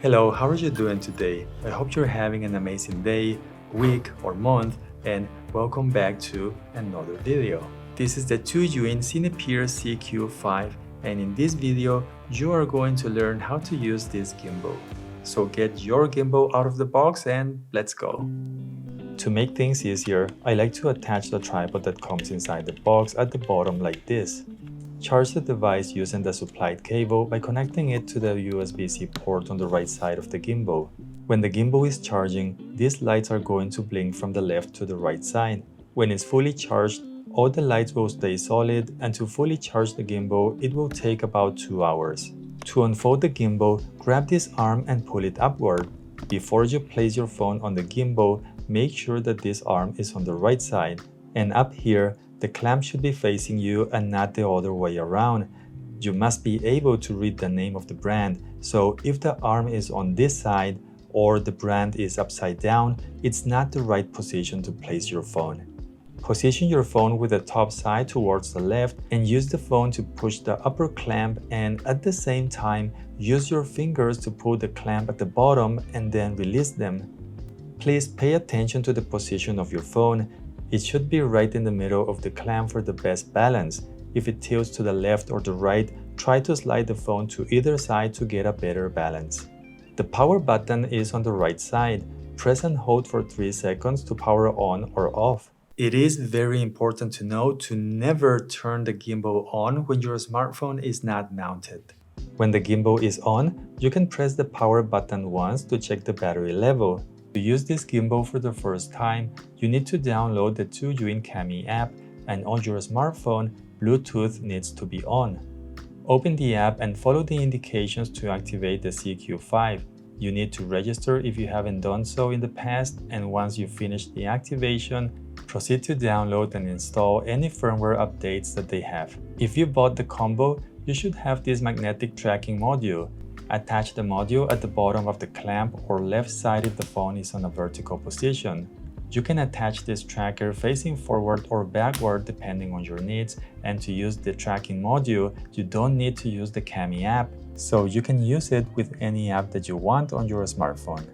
Hello, how are you doing today? I hope you're having an amazing day, week, or month, and welcome back to another video. This is the Zhiyun Cinepeer CQ5, and in this video, you are going to learn how to use this gimbal. So get your gimbal out of the box and let's go. To make things easier, I like to attach the tripod that comes inside the box at the bottom like this. Charge the device using the supplied cable by connecting it to the USB-C port on the right side of the gimbal. When the gimbal is charging, these lights are going to blink from the left to the right side. When it's fully charged, all the lights will stay solid, and to fully charge the gimbal, it will take about 2 hours. To unfold the gimbal, grab this arm and pull it upward. Before you place your phone on the gimbal, make sure that this arm is on the right side. And up here, the clamp should be facing you and not the other way around. You must be able to read the name of the brand, so if the arm is on this side or the brand is upside down, it's not the right position to place your phone. Position your phone with the top side towards the left and use the phone to push the upper clamp, and at the same time, use your fingers to pull the clamp at the bottom and then release them. Please pay attention to the position of your phone. It should be right in the middle of the clamp for the best balance. If it tilts to the left or the right, try to slide the phone to either side to get a better balance. The power button is on the right side. Press and hold for 3 seconds to power on or off. It is very important to know to never turn the gimbal on when your smartphone is not mounted. When the gimbal is on, you can press the power button once to check the battery level. To use this gimbal for the first time, you need to download the Zhiyun Cami app, and on your smartphone, Bluetooth needs to be on. Open the app and follow the indications to activate the CQ5. You need to register if you haven't done so in the past, and once you finish the activation, proceed to download and install any firmware updates that they have. If you bought the combo, you should have this magnetic tracking module. Attach the module at the bottom of the clamp or left side if the phone is on a vertical position. You can attach this tracker facing forward or backward depending on your needs, and to use the tracking module, you don't need to use the Cami app, so you can use it with any app that you want on your smartphone.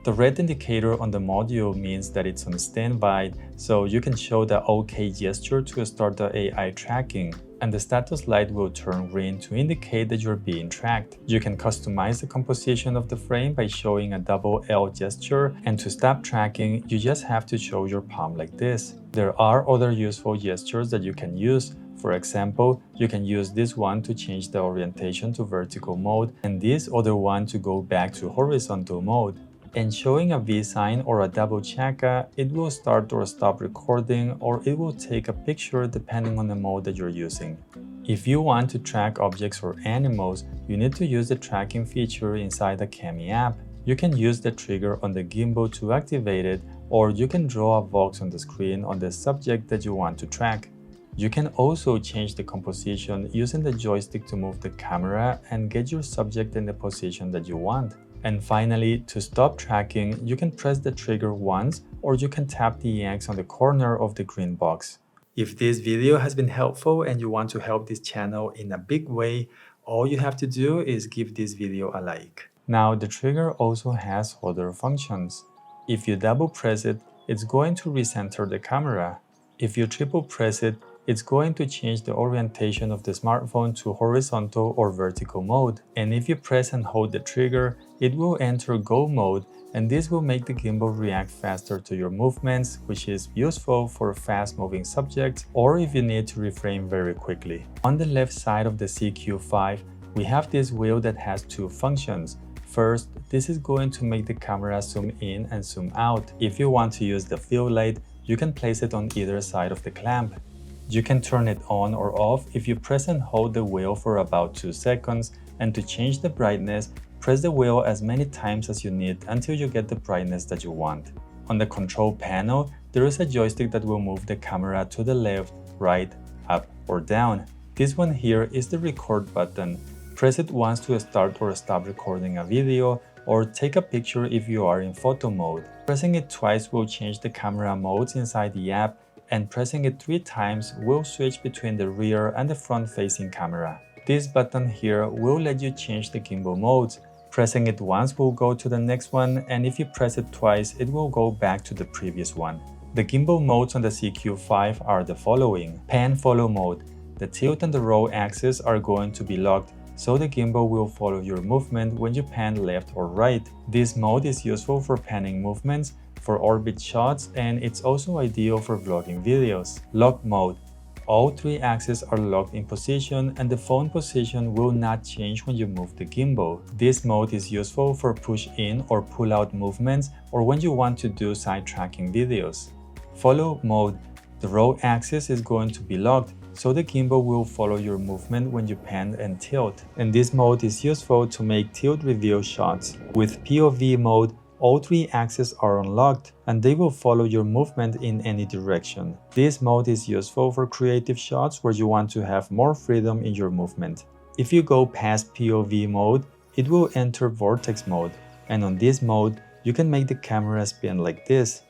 The red indicator on the module means that it's on standby, so you can show the OK gesture to start the AI tracking, and the status light will turn green to indicate that you're being tracked. You can customize the composition of the frame by showing a double L gesture, and to stop tracking, you just have to show your palm like this. There are other useful gestures that you can use. For example, you can use this one to change the orientation to vertical mode, and this other one to go back to horizontal mode. And showing a V sign or a double chakra, it will start or stop recording, or it will take a picture depending on the mode that you're using. If you want to track objects or animals, you need to use the tracking feature inside the Cami app. You can use the trigger on the gimbal to activate it, or you can draw a box on the screen on the subject that you want to track. You can also change the composition using the joystick to move the camera and get your subject in the position that you want. And finally, to stop tracking, you can press the trigger once, or you can tap the X on the corner of the green box. If this video has been helpful and you want to help this channel in a big way, all you have to do is give this video a like. Now, the trigger also has other functions. If you double press it, it's going to recenter the camera. If you triple press it, it's going to change the orientation of the smartphone to horizontal or vertical mode. And if you press and hold the trigger, it will enter Go mode, and this will make the gimbal react faster to your movements, which is useful for fast-moving subjects or if you need to reframe very quickly. On the left side of the CQ5, we have this wheel that has 2 functions. First, this is going to make the camera zoom in and zoom out. If you want to use the fill light, you can place it on either side of the clamp. You can turn it on or off if you press and hold the wheel for about 2 seconds, and to change the brightness, press the wheel as many times as you need until you get the brightness that you want. On the control panel, there is a joystick that will move the camera to the left, right, up, or down. This one here is the record button. Press it once to start or stop recording a video, or take a picture if you are in photo mode. Pressing it twice will change the camera modes inside the app, and pressing it 3 times will switch between the rear and the front-facing camera. This button here will let you change the gimbal modes. Pressing it once will go to the next one, and if you press it twice, it will go back to the previous one. The gimbal modes on the CQ5 are the following. Pan follow mode. The tilt and the roll axis are going to be locked, so the gimbal will follow your movement when you pan left or right. This mode is useful for panning movements, for orbit shots, and it's also ideal for vlogging videos. Lock mode. All three axes are locked in position and the phone position will not change when you move the gimbal. This mode is useful for push-in or pull-out movements or when you want to do side tracking videos. Follow mode. The roll axis is going to be locked, so the gimbal will follow your movement when you pan and tilt. And this mode is useful to make tilt reveal shots. With POV mode, all three axes are unlocked and they will follow your movement in any direction. This mode is useful for creative shots where you want to have more freedom in your movement. If you go past POV mode, it will enter vortex mode, and on this mode, you can make the camera spin like this.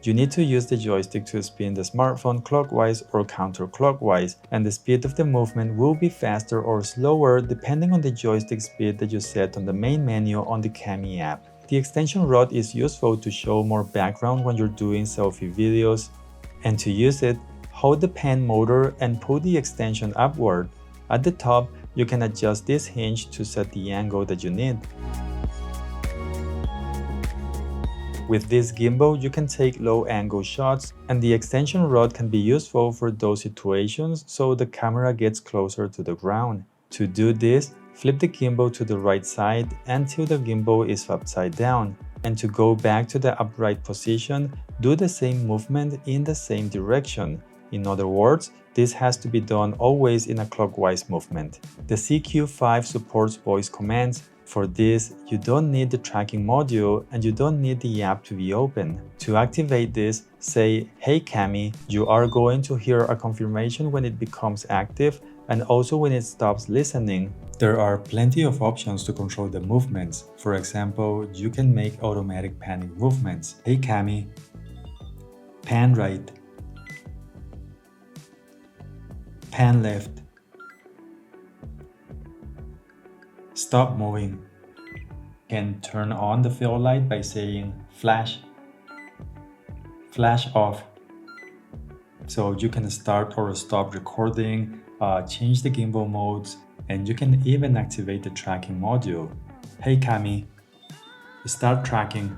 You need to use the joystick to spin the smartphone clockwise or counterclockwise, and the speed of the movement will be faster or slower depending on the joystick speed that you set on the main menu on the Cami app. The extension rod is useful to show more background when you're doing selfie videos, and to use it, hold the pan motor and pull the extension upward. At the top, you can adjust this hinge to set the angle that you need. With this gimbal, you can take low-angle shots, and the extension rod can be useful for those situations so the camera gets closer to the ground. To do this, flip the gimbal to the right side until the gimbal is upside down. And to go back to the upright position, do the same movement in the same direction. In other words, this has to be done always in a clockwise movement. The CQ5 supports voice commands. For this, you don't need the tracking module and you don't need the app to be open. To activate this, say, "Hey Cami," you are going to hear a confirmation when it becomes active and also when it stops listening. There are plenty of options to control the movements. For example, you can make automatic panning movements. "Hey Cami, pan right, pan left, stop moving." Can turn on the fill light by saying flash, flash off. So you can start or stop recording, change the gimbal modes, and you can even activate the tracking module. "Hey Cami, start tracking."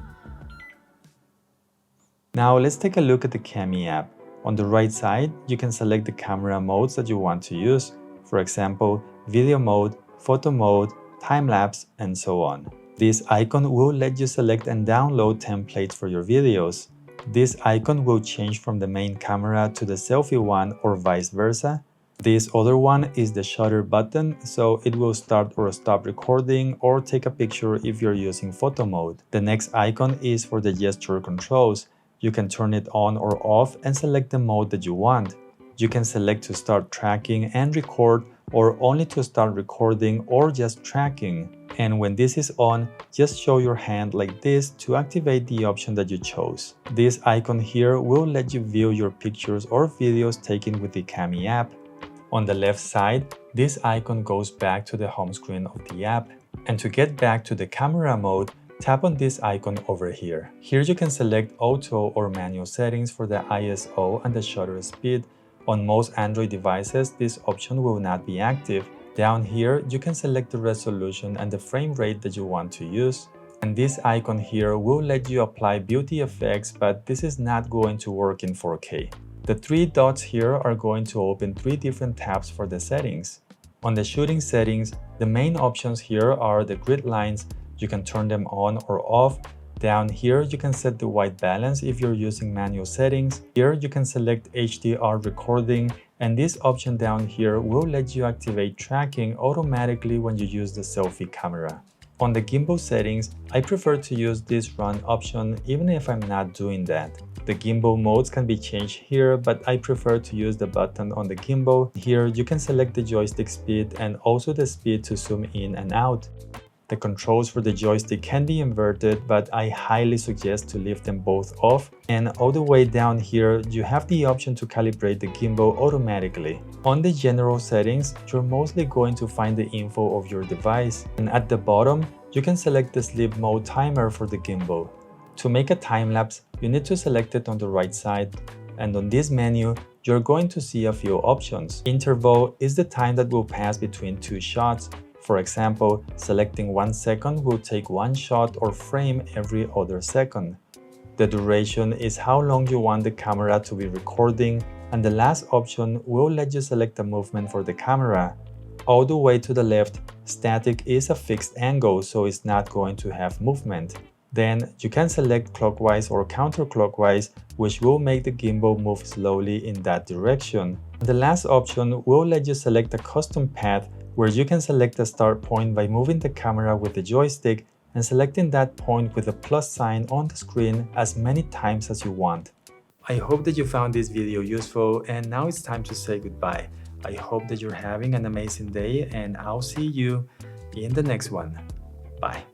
Now let's take a look at the Cami app. On the right side, you can select the camera modes that you want to use. For example, video mode, photo mode, time-lapse, and so on. This icon will let you select and download templates for your videos. This icon will change from the main camera to the selfie one or vice versa. This other one is the shutter button, so it will start or stop recording or take a picture if you're using photo mode. The next icon is for the gesture controls. You can turn it on or off and select the mode that you want. You can select to start tracking and record, or only to start recording or just tracking. And when this is on, just show your hand like this to activate the option that you chose. This icon here will let you view your pictures or videos taken with the Cami app. On the left side, this icon goes back to the home screen of the app. And to get back to the camera mode, tap on this icon over here. Here you can select auto or manual settings for the ISO and the shutter speed. On most Android devices, this option will not be active. Down here, you can select the resolution and the frame rate that you want to use. And this icon here will let you apply beauty effects, but this is not going to work in 4K. The three dots here are going to open three different tabs for the settings. On the shooting settings, the main options here are the grid lines. You can turn them on or off. Down here, you can set the white balance if you're using manual settings. Here, you can select HDR recording, and this option down here will let you activate tracking automatically when you use the selfie camera. On the gimbal settings, I prefer to use this run option even if I'm not doing that. The gimbal modes can be changed here, but I prefer to use the button on the gimbal. Here, you can select the joystick speed and also the speed to zoom in and out. The controls for the joystick can be inverted, but I highly suggest to leave them both off. And all the way down here, you have the option to calibrate the gimbal automatically. On the general settings, you're mostly going to find the info of your device. And at the bottom, you can select the sleep mode timer for the gimbal. To make a time-lapse, you need to select it on the right side, and on this menu, you're going to see a few options. Interval is the time that will pass between two shots. For example, selecting 1 second will take one shot or frame every other second. The duration is how long you want the camera to be recording, and the last option will let you select a movement for the camera. All the way to the left, static is a fixed angle, so it's not going to have movement. Then you can select clockwise or counterclockwise, which will make the gimbal move slowly in that direction. The last option will let you select a custom path, where you can select a start point by moving the camera with the joystick and selecting that point with a plus sign on the screen as many times as you want. I hope that you found this video useful, and now it's time to say goodbye. I hope that you're having an amazing day, and I'll see you in the next one. Bye.